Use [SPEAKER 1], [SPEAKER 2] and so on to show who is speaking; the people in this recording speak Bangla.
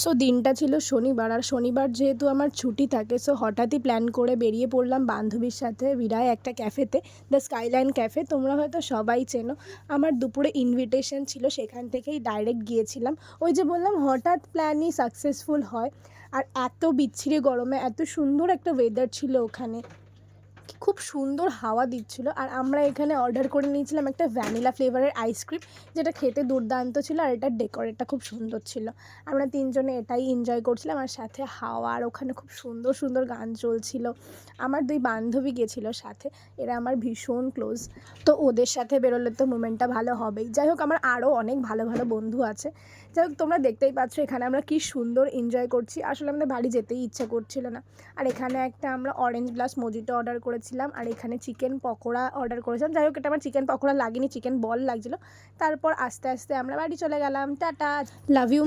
[SPEAKER 1] সো দিনটা ছিল শনিবার, আর শনিবার যেহেতু আমার ছুটি থাকে, সো হঠাৎই প্ল্যান করে বেরিয়ে পড়লাম বান্ধবীর সাথে বিরায় একটা ক্যাফেতে, দ্য স্কাইলাইন ক্যাফে। তোমরা হয়তো সবাই চেনো। আমার দুপুরে ইনভিটেশন ছিল, সেখান থেকেই ডাইরেক্ট গিয়েছিলাম। ওই যে বললাম, হঠাৎ প্ল্যানই সাকসেসফুল হয়। আর এত বিচ্ছিরি গরমে এত সুন্দর একটা ওয়েদার ছিল ওখানে, খুব সুন্দর হাওয়া দিচ্ছিল। আর আমরা এখানে অর্ডার করে নিয়েছিলাম একটা ভ্যানিলা ফ্লেভারের আইসক্রিম, যেটা খেতে দুর্দান্ত ছিল, আর এটার ডেকোরেটটা খুব সুন্দর ছিল। আমরা তিনজনে এটাই এনজয় করছিলাম, আর সাথে হাওয়া, আর ওখানে খুব সুন্দর সুন্দর গান চলছিল। আমার দুই বান্ধবী গেছিলো সাথে, এরা আমার ভীষণ ক্লোজ, তো ওদের সাথে বেরোলে তো মোমেন্টটা ভালো হবেই। যাই হোক, আমার আরও অনেক ভালো ভালো বন্ধু আছে। যাই হোক, তোমরা দেখতেই পাচ্ছ এখানে আমরা কি সুন্দর এনজয় করছি। আসলে আমাদের বাড়ি যেতেই ইচ্ছা করছিল না। আর এখানে একটা আমরা অরেঞ্জ গ্লাস মজিটো অর্ডার করেছিলাম, আর এখানে চিকেন পকোড়া অর্ডার করেছিলাম। যাই হোক, এটা আমার চিকেন পকোড়া লাগেনি, চিকেন বল লাগছিলো। তারপর আস্তে আস্তে আমরা বাড়ি চলে গেলাম। Tata, love you.